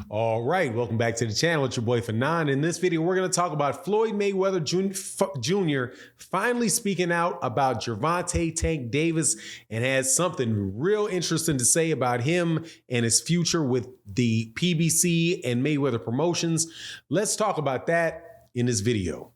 All right, welcome back to the channel. It's your boy Fanon. In this video, we're going to talk about Floyd Mayweather Jr. finally speaking out about Gervonta Tank Davis and has something real interesting to say about him and his future with the PBC and Mayweather Promotions. Let's talk about that in this video.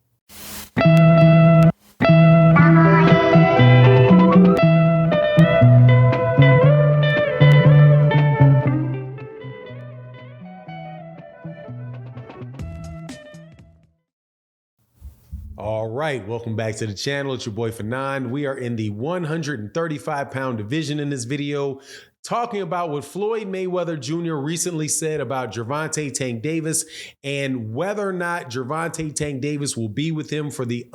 All right, welcome back to the channel. It's your boy Fanon. We are in the 135-pound division in this video, talking about what Floyd Mayweather Jr. recently said about Gervonta Tank Davis and whether or not Gervonta Tank Davis will be with him for the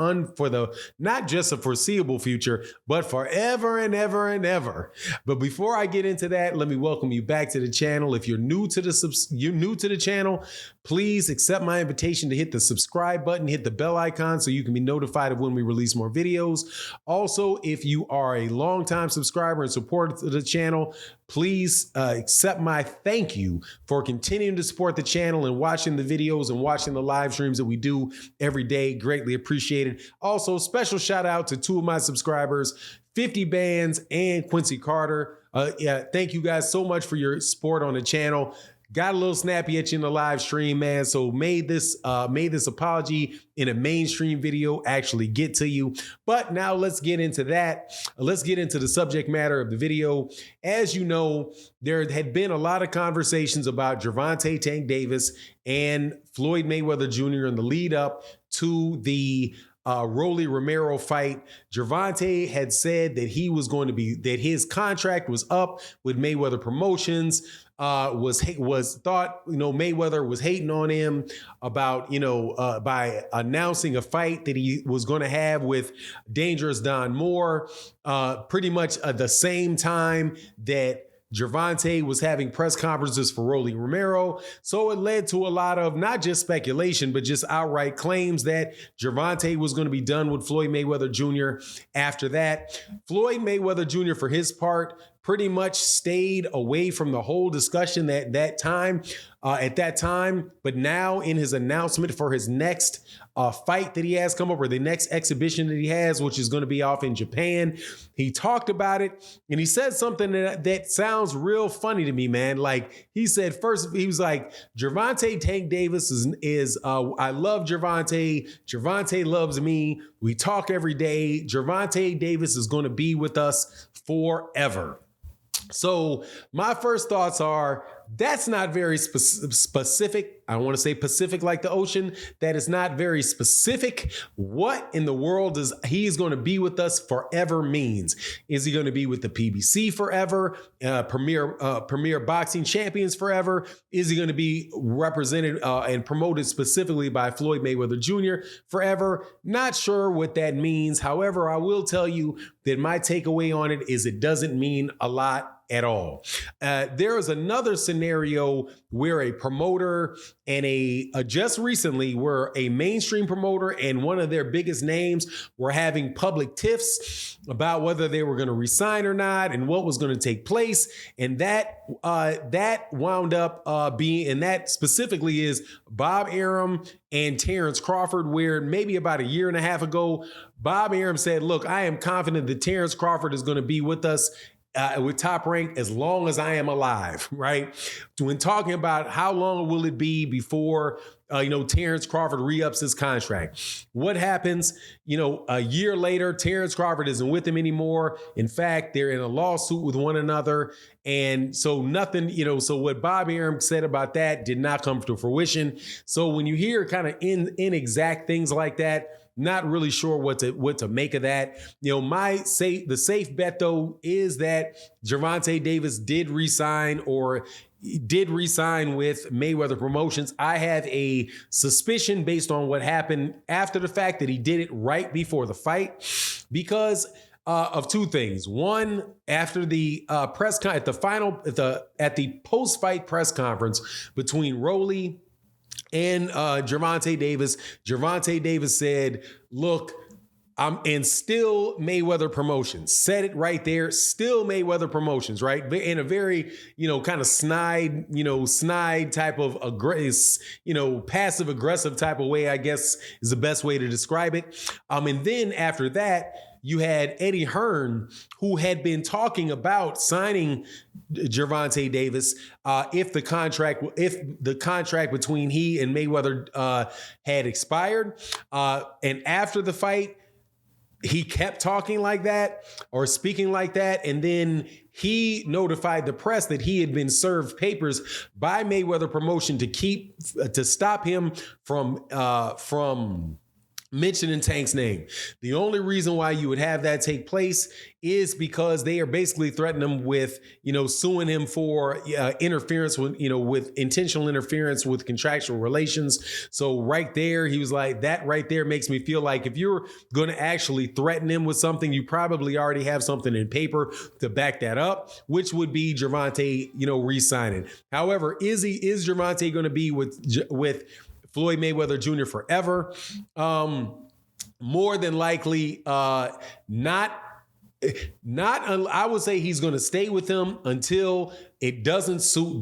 not just a foreseeable future, but forever and ever and ever. But before I get into that, let me welcome you back to the channel. If you're new to the channel, please accept my invitation to hit the subscribe button, hit the bell icon so you can be notified of when we release more videos. Also, if you are a longtime subscriber and supporter to the channel, please accept my thank you for continuing to support the channel and watching the videos and watching the live streams that we do every day. Greatly appreciated. Also, special shout out to two of my subscribers, 50 Bands and Quincy Carter. Thank you guys so much for your support on the channel. Got a little snappy at you in the live stream, man. So made this apology in a mainstream video actually get to you. But now let's get into that. Let's get into the subject matter of the video. As you know, there had been a lot of conversations about Gervonta Tank Davis and Floyd Mayweather Jr. in the lead up to the Rolly Romero fight. Gervonta had said that that his contract was up with Mayweather Promotions. Was thought, Mayweather was hating on him about, by announcing a fight that he was going to have with Dangerous Don Moore, pretty much at the same time that Gervonta was having press conferences for Rolly Romero. So it led to a lot of not just speculation, but just outright claims that Gervonta was going to be done with Floyd Mayweather Jr. after that. Floyd Mayweather Jr., for his part, pretty much stayed away from the whole discussion at that time. But now in his announcement for his next fight that he has come up, or the next exhibition that he has, which is going to be off in Japan, he talked about it and he said something that sounds real funny to me, man. Like he said, first, he was like, Gervonta Tank Davis is I love Gervonta. Gervonta loves me. We talk every day. Gervonta Davis is going to be with us forever. So my first thoughts are, that's not very specific. I want to say Pacific like the ocean. That is not very specific. What in the world does he's going to be with us forever means? Is he going to be with the PBC forever? Premier Boxing Champions forever? Is he going to be represented and promoted specifically by Floyd Mayweather Jr. forever? Not sure what that means. However, I will tell you that my takeaway on it is it doesn't mean a lot at all. There is another scenario where a promoter and just recently where a mainstream promoter and one of their biggest names were having public tiffs about whether they were going to resign or not and what was going to take place. And that wound up being, and that specifically is Bob Arum and Terrence Crawford, where maybe about a year and a half ago, Bob Arum said, look, I am confident that Terrence Crawford is going to be with us with Top Rank as long as I am alive, right? When talking about how long will it be before, Terrence Crawford re-ups his contract. What happens, a year later, Terrence Crawford isn't with him anymore. In fact, they're in a lawsuit with one another. And so nothing, so what Bob Arum said about that did not come to fruition. So when you hear kind of inexact things like that, not really sure what to make of that. The safe bet though is that Gervonta Davis did resign with Mayweather Promotions. I have a suspicion based on what happened after the fact that he did it right before the fight because of two things. One, after the at the post-fight press conference between Rolly and Gervonta Davis said, look, And still Mayweather Promotions. Said it right there. Still Mayweather Promotions, right? In a very, kind of snide type of passive aggressive type of way, I guess is the best way to describe it. And then after that, you had Eddie Hearn, who had been talking about signing Gervonta Davis if the contract between he and Mayweather had expired. And after the fight, he kept talking like that or speaking like that. And then he notified the press that he had been served papers by Mayweather Promotion to stop him from mentioning Tank's name. The only reason why you would have that take place is because they are basically threatening him with, suing him for interference with intentional interference with contractual relations. So right there, he was like, that right there makes me feel like if you're going to actually threaten him with something, you probably already have something in paper to back that up, which would be Gervonta, re-signing. However, is Gervonta going to be with Floyd Mayweather Jr. forever? More than likely, not. I would say he's going to stay with him until it doesn't suit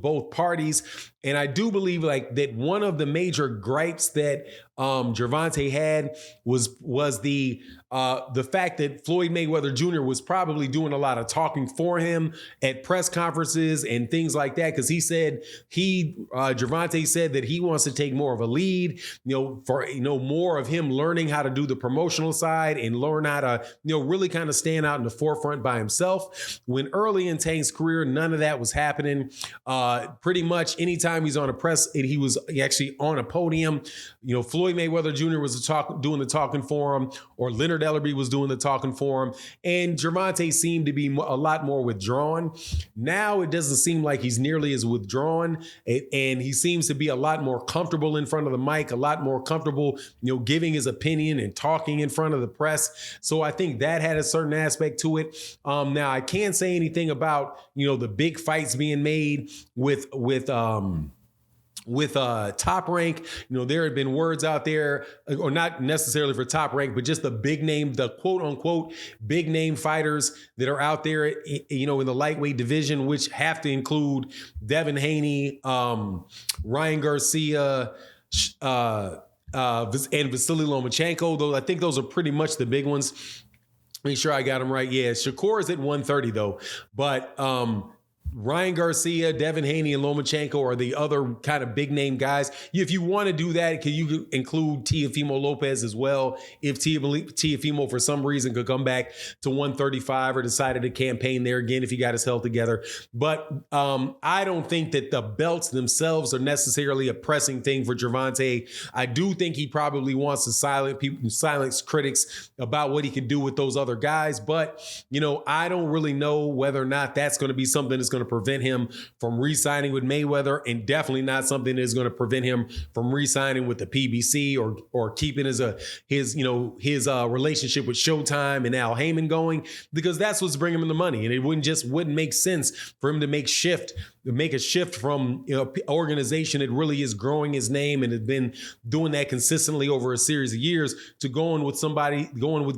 both parties. And I do believe that one of the major gripes that Gervonta had was the fact that Floyd Mayweather Jr. was probably doing a lot of talking for him at press conferences and things like that. Because Gervonta said that he wants to take more of a lead, more of him learning how to do the promotional side and learn how to, really kind of stand out in the forefront by himself. When early in Tank's career, none of that was happening. Pretty much anytime he's on he was actually on a podium, Floyd Mayweather Jr. was doing the talking for him, or Leonard Ellerbe was doing the talking for him. And Gervonta seemed to be a lot more withdrawn. Now it doesn't seem like he's nearly as withdrawn. And he seems to be a lot more comfortable in front of the mic, a lot more comfortable, giving his opinion and talking in front of the press. So I think that had a certain aspect to it. Now I can't say anything about, the big fights being made with Top Rank. There had been words out there, or not necessarily for Top Rank, but just the big name, the quote unquote big name fighters that are out there, in the lightweight division, which have to include Devin Haney, Ryan Garcia, and Vasily Lomachenko. Though I think those are pretty much the big ones. Make sure I got them right. Yeah, Shakur is at 130 though, but Ryan Garcia, Devin Haney, and Lomachenko are the other kind of big name guys. If you want to do that, can you include Teofimo Lopez as well? If Teofimo for some reason could come back to 135 or decided to campaign there again if he got his health together. But I don't think that the belts themselves are necessarily a pressing thing for Gervonta. I do think he probably wants to silence critics about what he can do with those other guys. But, I don't really know whether or not that's going to be something that's going to prevent him from re-signing with Mayweather, and definitely not something that is going to prevent him from re-signing with the PBC or keeping his relationship with Showtime and Al Heyman going, because that's what's bringing him the money. And it wouldn't make sense for him to make a shift from an organization that really is growing his name and has been doing that consistently over a series of years to going with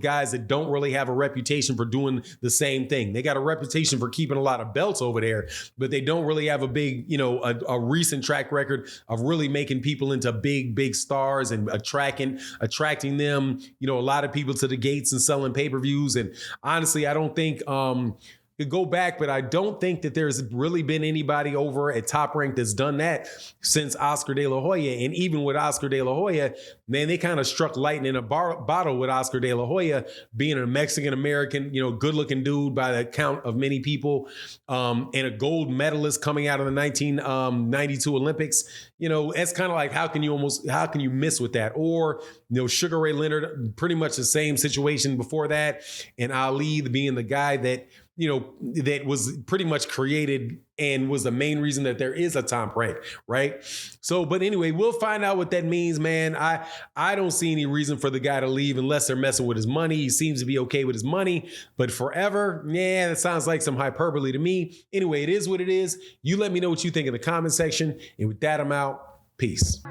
guys that don't really have a reputation for doing the same thing. They got a reputation for keeping a lot of belts over there, but they don't really have a big, a recent track record of really making people into big stars and attracting them, a lot of people to the gates and selling pay-per-views. And honestly, I don't think, could go back, but I don't think that there's really been anybody over at Top Rank that's done that since Oscar De La Hoya. And even with Oscar De La Hoya, man, they kind of struck lightning in a bottle with Oscar De La Hoya being a Mexican-American, good-looking dude by the count of many people, and a gold medalist coming out of the 1992 Olympics. It's kind of like, how can you miss with that? Or, Sugar Ray Leonard, pretty much the same situation before that, and Ali being the guy that that was pretty much created and was the main reason that there is a Top Rank, right? So, but anyway, we'll find out what that means, man. I don't see any reason for the guy to leave unless they're messing with his money. He seems to be okay with his money, but forever, yeah, that sounds like some hyperbole to me. Anyway, it is what it is. You let me know what you think in the comment section. And with that, I'm out. Peace.